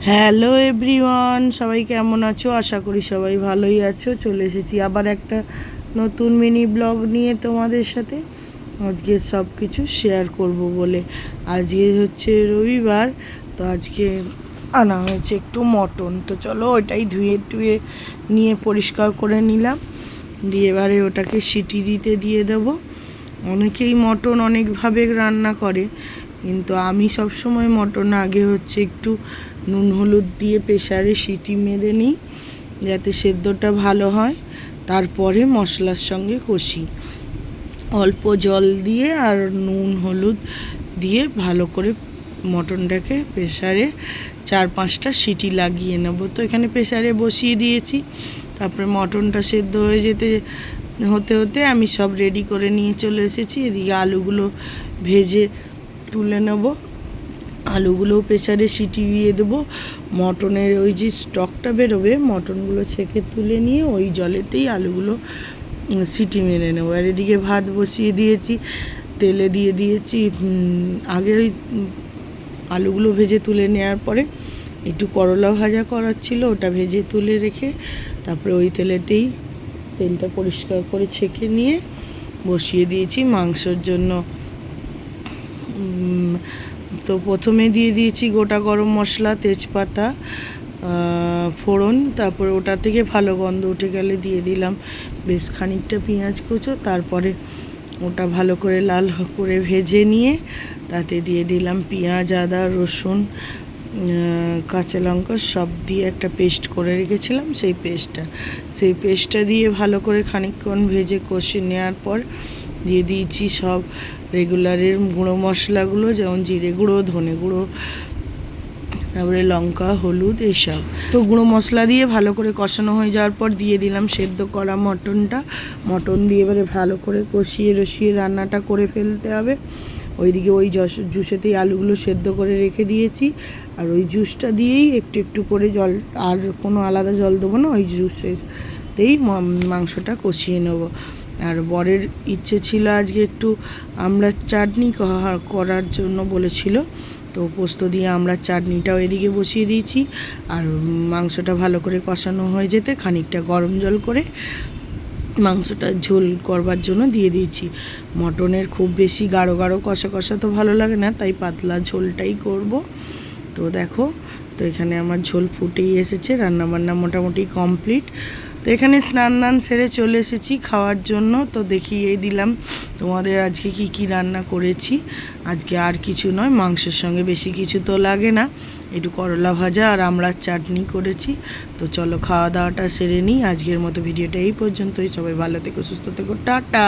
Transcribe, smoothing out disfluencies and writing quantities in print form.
Hello everyone, সবাই কেমন আছো? আশা করি সবাই ভালোই আছো। চলে এসেছি আবার একটা নতুন মিনি ব্লগ নিয়ে তোমাদের সাথে। আজকে সব কিছু শেয়ার করব বলে। আজকে হচ্ছে রবিবার, তো আজকে আনা হয়েছে একটু মটন। তো চলো ওটাই ধুয়ে নিয়ে পরিষ্কার করে নিলাম, দিয়ে এবারে ওটাকে সিটি দিতে দিয়ে দেবো। অনেকেই মটন অনেকভাবে রান্না করে, কিন্তু আমি সবসময় মটন আগে হচ্ছে একটু নুন হলুদ দিয়ে প্রেসারে সিটি মেরে নিই, যাতে সেদ্ধটা ভালো হয়। তারপরে মশলার সঙ্গে কষি, অল্প জল দিয়ে আর নুন হলুদ দিয়ে ভালো করে মটনটাকে প্রেসারে 4-5টা সিটি লাগিয়ে নেব। তো এখানে প্রেসারে বসিয়ে দিয়েছি। তারপরে মটনটা সেদ্ধ হয়ে হতে হতে আমি সব রেডি করে নিয়ে চলে এসেছি। এদিকে আলুগুলো ভেজে তুলে নেব। আলুগুলোও প্রেসারে সিটি দিয়ে দেবো। মটনের ওই যে স্টকটা বেরোবে, মটনগুলো ছেঁকে তুলে নিয়ে ওই জলেতেই আলুগুলো সিটি মেরে নেবো। আর এদিকে ভাত বসিয়ে দিয়েছি, তেলে দিয়ে দিয়েছি। আগে ওই আলুগুলো ভেজে তুলে নেওয়ার পরে একটু করলা ভাজা করার ছিল, ওটা ভেজে তুলে রেখে তারপরে ওই তেলটা পরিষ্কার করে ছেঁকে নিয়ে বসিয়ে দিয়েছি মাংসর জন্য। তো প্রথমে দিয়ে দিয়েছি গোটা গরম মশলা, তেজপাতা, ফোড়ন। তারপরে ওটা থেকে ভালো গন্ধ উঠে গেলে দিয়ে দিলাম বেশ খানিকটা পেঁয়াজ কুচো। তারপরে ওটা ভালো করে লাল করে ভেজে নিয়ে তাতে দিয়ে দিলাম পেঁয়াজ, আদা, রসুন, কাঁচা লঙ্কা সব দিয়ে একটা পেস্ট করে রেখেছিলাম। সেই পেস্টটা দিয়ে ভালো করে খানিকক্ষণ ভেজে কষে নেওয়ার পর দিয়ে দিয়েছি সব রেগুলারের গুঁড়ো মশলাগুলো, যেমন জিরে গুঁড়ো, ধনে গুঁড়ো, তারপরে লঙ্কা, হলুদ, এইসব। তো গুঁড়ো মশলা দিয়ে ভালো করে কষানো হয়ে যাওয়ার পর দিয়ে দিলাম সেদ্ধ করা মটন দিয়ে এবারে ভালো করে কষিয়ে রসিয়ে রান্নাটা করে ফেলতে হবে। ওইদিকে ওই জুসেতেই আলুগুলো সেদ্ধ করে রেখে দিয়েছি, আর ওই জুসটা দিয়েই একটু একটু করে জল, আর কোনো আলাদা জল দেবো না, ওই জুসেতেই মাংসটা কষিয়ে নেবো। আর বরের ইচ্ছে ছিল আজকে একটু আমড়ার চাটনি করার জন্য বলেছিল, তো পোস্ত দিয়ে আমড়ার চাটনিটাও এদিকে বসিয়ে দিয়েছি। আর মাংসটা ভালো করে কষানো হয়ে যেতে খানিকটা গরম জল করে মাংসটা ঝোল করবার জন্য দিয়ে দিয়েছি। মটনের খুব বেশি গাঢ় কষা তো ভালো লাগে না, তাই পাতলা ঝোলটাই করব। তো দেখো, তো এখানে আমার ঝোল ফুটেই এসেছে, রান্নাবান্না মোটামুটি কমপ্লিট। তো এখানে স্নান সেরে চলে এসেছি খাওয়ার জন্য। তো দেখিয়ে দিলাম তোমাদের আজকে কি রান্না করেছি। আজকে আর কিছু নয়, মাংসের সঙ্গে বেশি কিছু তো লাগে না, একটু করলা ভাজা আর আমড়ার চাটনি করেছি। তো চলো খাওয়া দাওয়াটা সেরে নিই। আজকের মতো ভিডিওটা এই পর্যন্তই। সবাই ভালো থেকো, সুস্থ থেকো, টাটা।